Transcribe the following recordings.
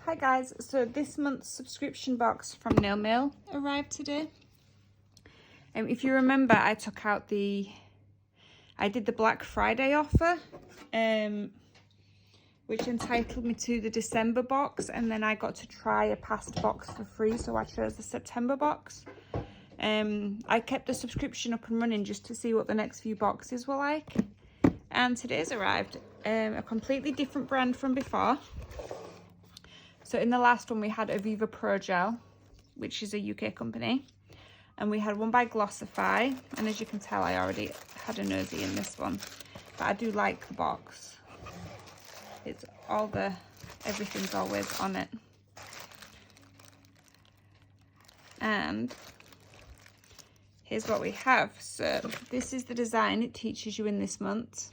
Hi guys, so this month's subscription box from Nail Mail arrived today. If you remember, I did the Black Friday offer, which entitled me to the December box, and then I got to try a past box for free, so I chose the September box. I kept the subscription up and running just to see what the next few boxes were like, and today's arrived. A completely different brand from before. So in the last one we had Aviva Pro Gel, which is a UK company, and we had one by Glossify, and as you can tell I already had a nosy in this one, but I do like the box. It's everything's always on it. And here's what we have. So this is the design it teaches you in this month.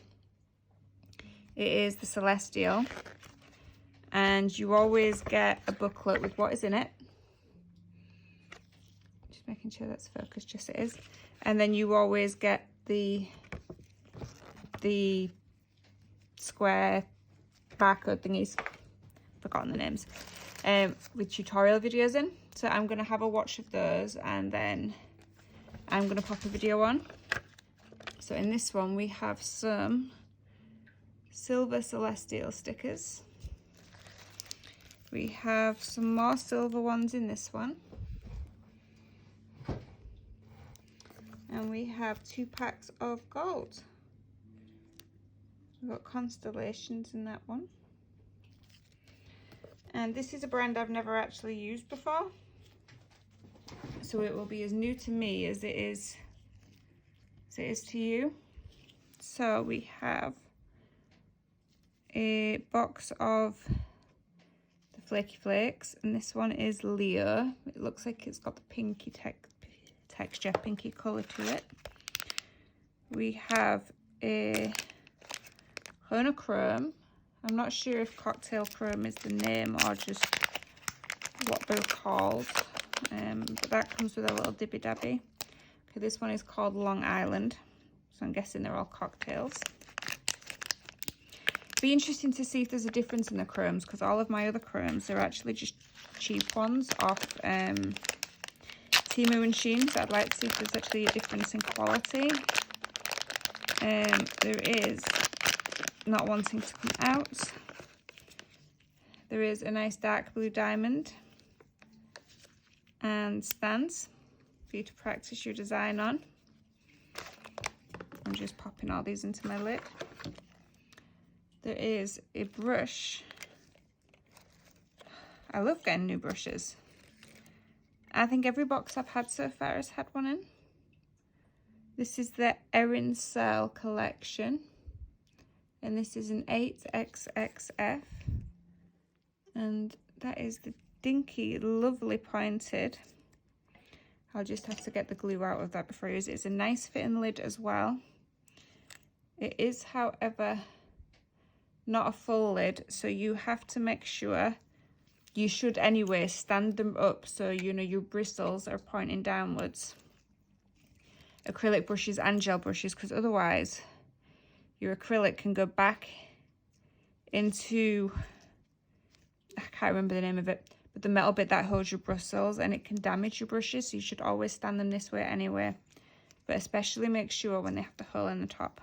It is the Celestial, and you always get a booklet with what is in it. Just making sure that's focused. Yes, it is. And then you always get the square barcode thingies, forgotten the names, with tutorial videos in. So I'm going to have a watch of those, and then I'm going to pop a video on. So in this one we have some silver Celestial stickers. We have some more silver ones in this one. And we have 2 packs of gold. We've got constellations in that one. And this is a brand I've never actually used before, so it will be as new to me as it is to you. So we have a box of the Flaky Flakes, and this one is Leo. It looks like it's got the pinky texture, pinky colour to it. We have a Hona Chrome. I'm not sure if Cocktail Chrome is the name or just what they're called, but that comes with a little dibby dabby. Okay, this one is called Long Island, so I'm guessing they're all cocktails. Be interesting to see if there's a difference in the chromes, because all of my other chromes are actually just cheap ones off Temu and Shein, so I'd like to see if there's actually a difference in quality. There is, not wanting to come out, there is a nice dark blue diamond and stands for you to practice your design on. I'm just popping all these into my lid. There is a brush. I love getting new brushes. I think every box I've had so far has had one in. This is the Erin Searle collection, and this is an 8XXF, and that is the dinky, lovely pointed. I'll just have to get the glue out of that before I use it. It's a nice fitting lid as well. It is, however, not a full lid, so you have to make sure, you should anyway, stand them up so you know your bristles are pointing downwards. Acrylic brushes and gel brushes, because otherwise your acrylic can go back into, I can't remember the name of it, but the metal bit that holds your bristles, and it can damage your brushes, so you should always stand them this way anyway, but especially make sure when they have the hole in the top.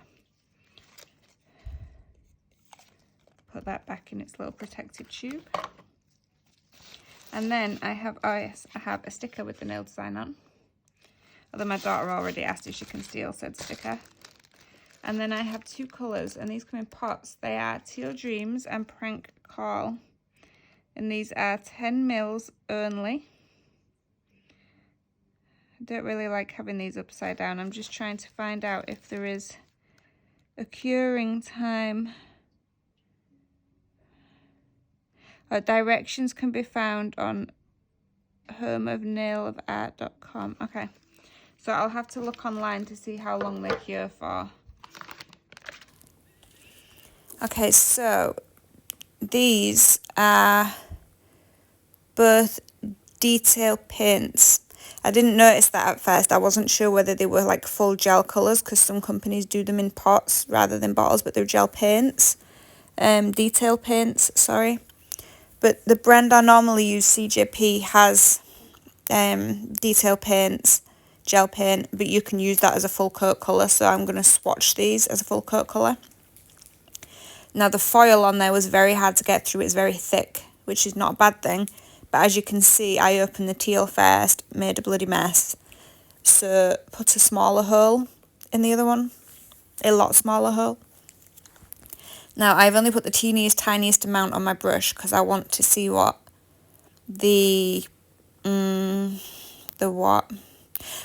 Put that back in its little protective tube. And then I have a sticker with the nail design on, although my daughter already asked if she can steal said sticker. And then I have 2 colours, and these come in pots. They are Teal Dreams and Prank Call, and these are 10 mils only. I don't really like having these upside down. I'm just trying to find out if there is a curing time. Directions can be found on homeofnailofart.com. Okay, so I'll have to look online to see how long they cure for. Okay, so these are both detail paints. I didn't notice that at first. I wasn't sure whether they were like full gel colours, because some companies do them in pots rather than bottles, but they're gel paints. Detail paints, sorry. But the brand I normally use, CJP, has detail paints, gel paint, but you can use that as a full coat colour, so I'm going to swatch these as a full coat colour. Now the foil on there was very hard to get through, it's very thick, which is not a bad thing, but as you can see I opened the teal first, made a bloody mess, so put a smaller hole in the other one, a lot smaller hole. Now I've only put the tiniest amount on my brush because I want to see what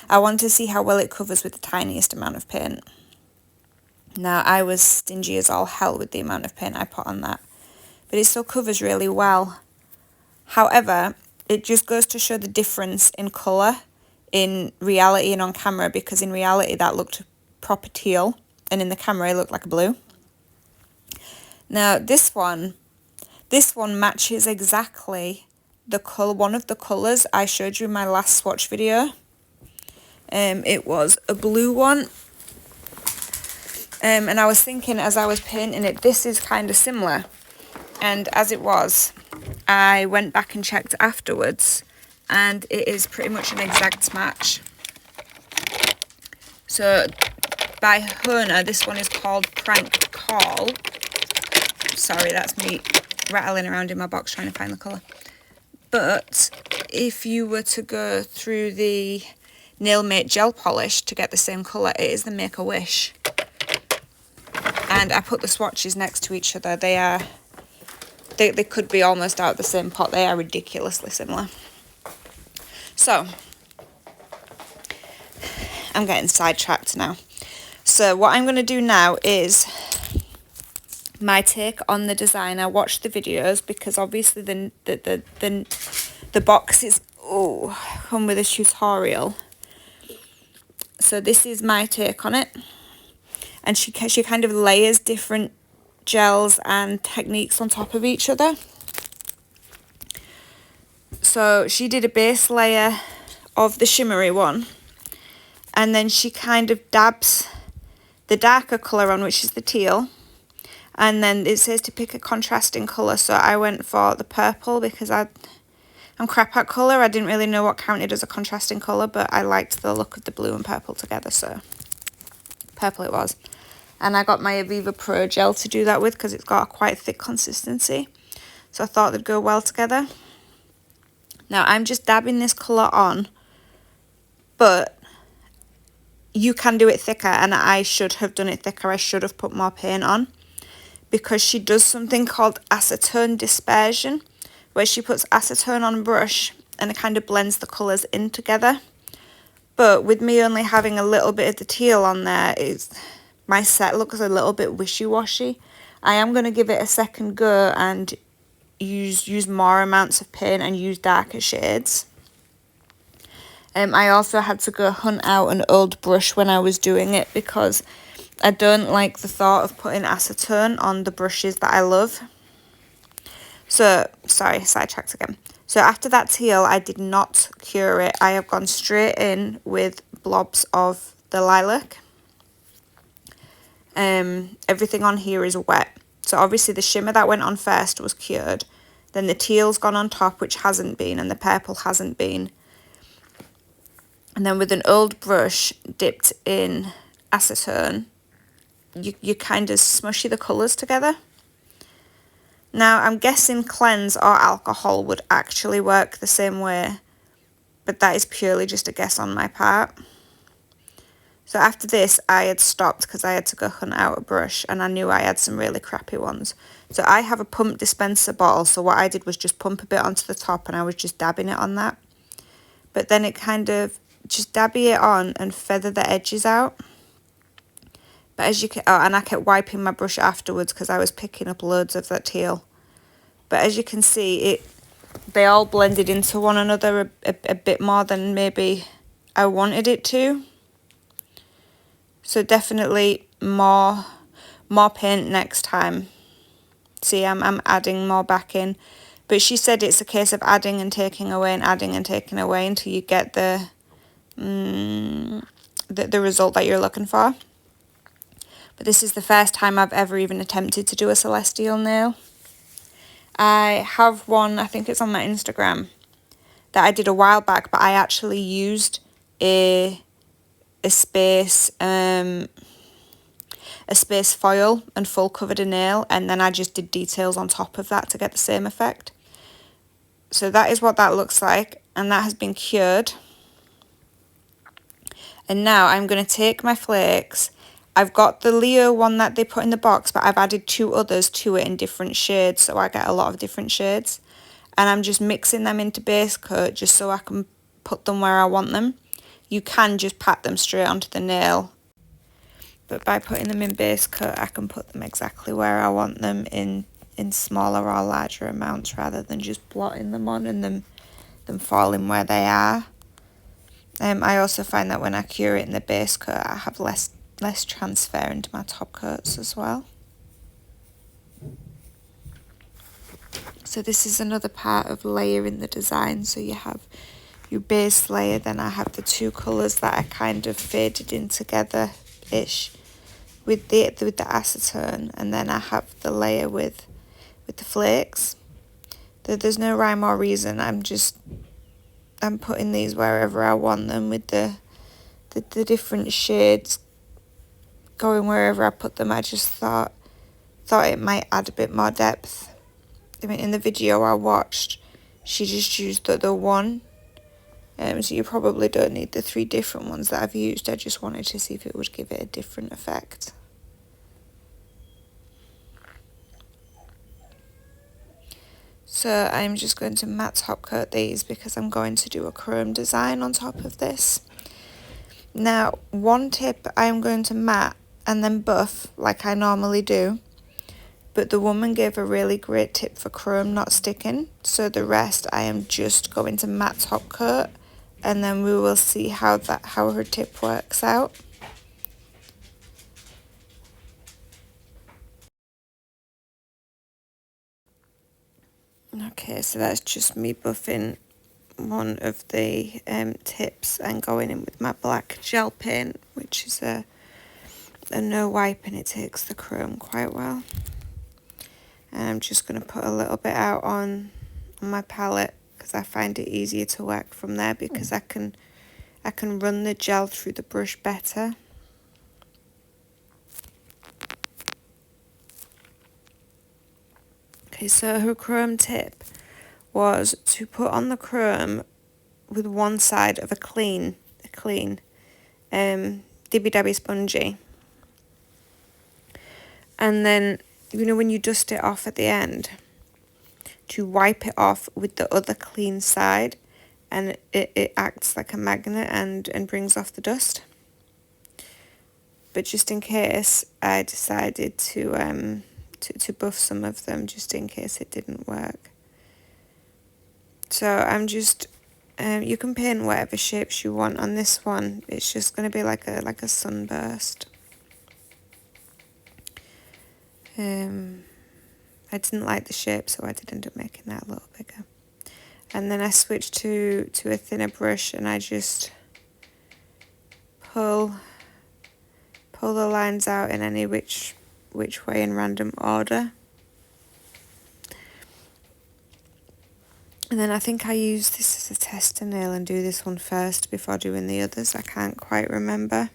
I want to see how well it covers with the tiniest amount of paint. Now I was stingy as all hell with the amount of paint I put on that, but it still covers really well. However, it just goes to show the difference in colour in reality and on camera, because in reality that looked proper teal and in the camera it looked like a blue. Now this one matches exactly the colour, one of the colours I showed you in my last swatch video. It was a blue one, and I was thinking as I was painting it, this is kind of similar, and as it was, I went back and checked afterwards and it is pretty much an exact match. So by Hona, this one is called Prank Call. Sorry, that's me rattling around in my box trying to find the colour. But if you were to go through the Nail Mate gel polish to get the same colour, it is the Make-A-Wish. And I put the swatches next to each other. They could be almost out of the same pot. They are ridiculously similar. So, I'm getting sidetracked now. So what I'm going to do now is my take on the design. I watched the videos because obviously the boxes come with a tutorial. So this is my take on it. And she kind of layers different gels and techniques on top of each other. So she did a base layer of the shimmery one, and then she kind of dabs the darker colour on, which is the teal, and then it says to pick a contrasting colour, so I went for the purple because I'm crap at colour. I didn't really know what counted as a contrasting colour, but I liked the look of the blue and purple together, so purple it was. And I got my Aviva Pro gel to do that with because it's got a quite thick consistency, so I thought they'd go well together. Now I'm just dabbing this colour on, but you can do it thicker, and I should have done it thicker. I should have put more paint on, because she does something called acetone dispersion, where she puts acetone on a brush and it kind of blends the colours in together. But with me only having a little bit of the teal on there, my set looks a little bit wishy-washy. I am going to give it a second go and use more amounts of paint and use darker shades. I also had to go hunt out an old brush when I was doing it, because I don't like the thought of putting acetone on the brushes that I love. So, sorry, sidetracked again. So after that teal, I did not cure it. I have gone straight in with blobs of the lilac. Everything on here is wet. So obviously the shimmer that went on first was cured. Then the teal's gone on top, which hasn't been, and the purple hasn't been. And then with an old brush dipped in acetone, you kind of smushy the colours together. Now, I'm guessing cleanse or alcohol would actually work the same way, but that is purely just a guess on my part. So after this, I had stopped because I had to go hunt out a brush, and I knew I had some really crappy ones. So I have a pump dispenser bottle, so what I did was just pump a bit onto the top, and I was just dabbing it on that. But then it kind of, just dabby it on and feather the edges out. But as you can, and I kept wiping my brush afterwards because I was picking up loads of that teal. But as you can see, they all blended into one another a bit more than maybe I wanted it to. So definitely more paint next time. See, I'm adding more back in. But she said it's a case of adding and taking away and adding and taking away until you get the result that you're looking for. But this is the first time I've ever even attempted to do a celestial nail. I have one, I think it's on my Instagram, that I did a while back, but I actually used a space foil and full covered a nail, and then I just did details on top of that to get the same effect. So that is what that looks like, and that has been cured. And now I'm going to take my flakes. I've got the Leo one that they put in the box, but I've added 2 others to it in different shades, so I get a lot of different shades. And I'm just mixing them into base coat just so I can put them where I want them. You can just pat them straight onto the nail, but by putting them in base coat, I can put them exactly where I want them in smaller or larger amounts, rather than just blotting them on and them falling where they are. I also find that when I cure it in the base coat, I have less transfer into my top coats as well. So this is another part of layering the design. So you have your base layer, then I have the 2 colours that I kind of faded in together-ish with the acetone, and then I have the layer with the flakes. There's no rhyme or reason, I'm putting these wherever I want them with the different shades going wherever I put them. I just thought it might add a bit more depth. I mean, in the video I watched, she just used the one. So you probably don't need the 3 different ones that I've used. I just wanted to see if it would give it a different effect. So I'm just going to matte top coat these because I'm going to do a chrome design on top of this. Now, one tip I'm going to matte and then buff like I normally do. But the woman gave a really great tip for chrome not sticking. So the rest I am just going to matte top coat, and then we will see how her tip works out. Okay, so that's just me buffing one of the tips and going in with my black gel paint, which is a no wipe, and it takes the chrome quite well. And I'm just going to put a little bit out on my palette because I find it easier to work from there, because I can run the gel through the brush better. Okay, so her chrome tip was to put on the chrome with one side of a clean Dibby Dabby spongy, and then, you know, when you dust it off at the end, to wipe it off with the other clean side, and it acts like a magnet and brings off the dust. But just in case, I decided to buff some of them just in case it didn't work. So I'm just, you can paint whatever shapes you want on this one. It's just going to be like a sunburst. I didn't like the shape, so I did end up making that a little bigger. And then I switched to a thinner brush, and I just pull the lines out in any which way in random order. And then I think I use this as a tester nail and do this one first before doing the others. I can't quite remember.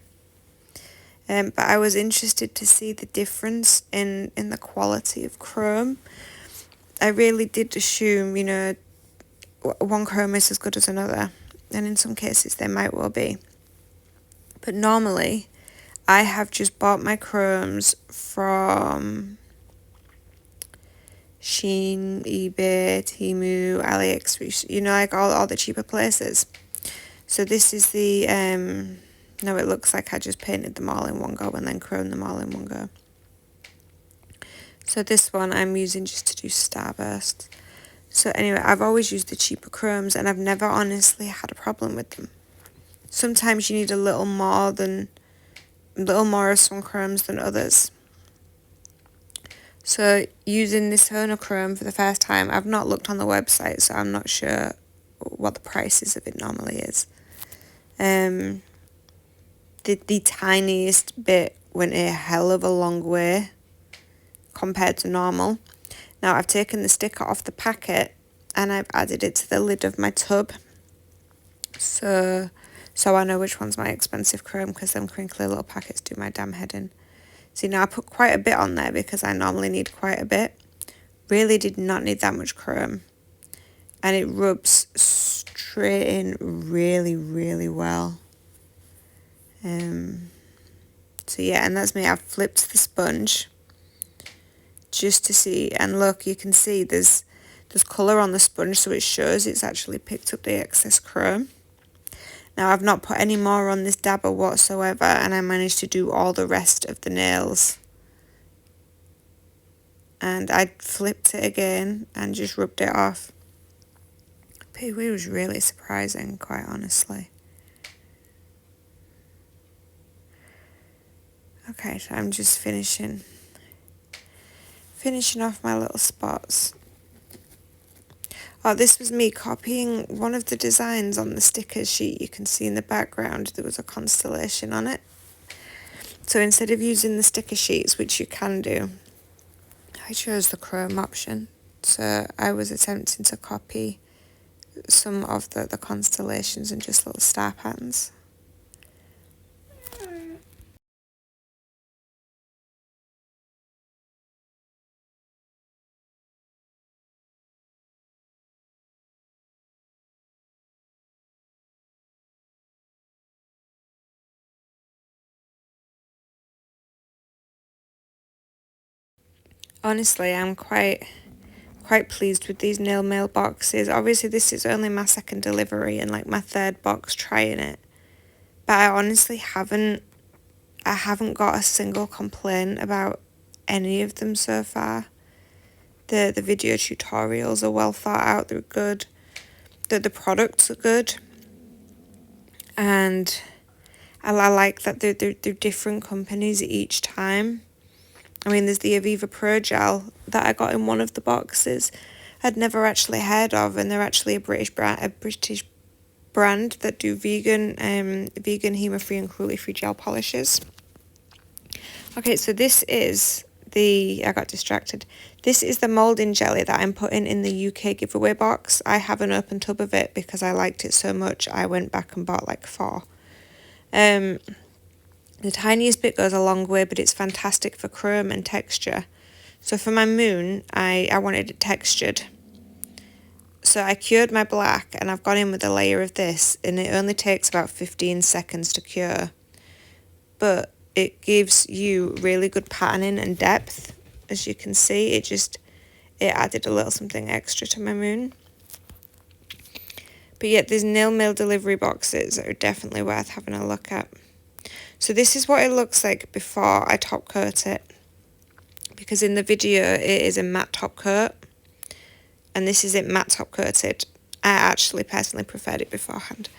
But I was interested to see the difference in the quality of chrome. I really did assume, you know, one chrome is as good as another. And in some cases they might well be. But normally I have just bought my chromes from Shein, eBay, Temu, AliExpress, you know, like all the cheaper places. So this is the, no, it looks like I just painted them all in one go and then chromed them all in one go. So this one I'm using just to do starbursts. So anyway, I've always used the cheaper chromes and I've never honestly had a problem with them. Sometimes you need a little more of some chromes than others. So using this hona chrome for the first time, I've not looked on the website, so I'm not sure what the prices of it normally is. The tiniest bit went a hell of a long way compared to normal. Now I've taken the sticker off the packet and I've added it to the lid of my tub. So I know which one's my expensive chrome, because them crinkly little packets do my damn head in. See, now I put quite a bit on there because I normally need quite a bit. Really did not need that much chrome. And it rubs straight in really, really well. So yeah, and that's me. I've flipped the sponge just to see, and look, you can see there's colour on the sponge, so it shows it's actually picked up the excess chrome. Now I've not put any more on this dabber whatsoever, and I managed to do all the rest of the nails. And I flipped it again and just rubbed it off. But it was really surprising, quite honestly. Okay, so I'm just finishing off my little spots. Oh, this was me copying one of the designs on the sticker sheet. You can see in the background there was a constellation on it. So instead of using the sticker sheets, which you can do, I chose the chrome option. So I was attempting to copy some of the constellations and just little star patterns. Honestly, I'm quite pleased with these nail mail boxes. Obviously, this is only my second delivery and like my third box trying it. But I honestly haven't got a single complaint about any of them so far. The video tutorials are well thought out, they're good. The products are good. And I like that they're different companies each time. I mean, there's the Aviva Pro Gel that I got in one of the boxes I'd never actually heard of, and they're actually a British brand that do vegan, hemo-free and cruelty-free gel polishes. Okay, so this is I got distracted. This is the moulding jelly that I'm putting in the UK giveaway box. I have an open tub of it because I liked it so much. I went back and bought like 4. The tiniest bit goes a long way, but it's fantastic for chrome and texture. So for my moon, I wanted it textured. So I cured my black, and I've gone in with a layer of this, and it only takes about 15 seconds to cure. But it gives you really good patterning and depth. As you can see, it added a little something extra to my moon. But yet these nail mail delivery boxes are definitely worth having a look at. So this is what it looks like before I top coat it. Because in the video it is a matte top coat. And this is it matte top coated. I actually personally preferred it beforehand.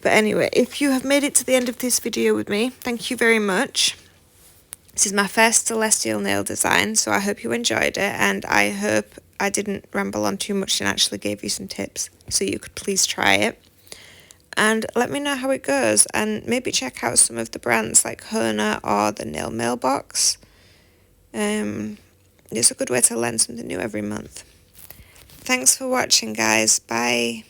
But anyway, if you have made it to the end of this video with me, thank you very much. This is my first celestial nail design, so I hope you enjoyed it, and I hope I didn't ramble on too much and actually gave you some tips so you could please try it. And let me know how it goes, and maybe check out some of the brands like Hona or the Nail Mail Box. It's a good way to learn something new every month. Thanks for watching, guys. Bye.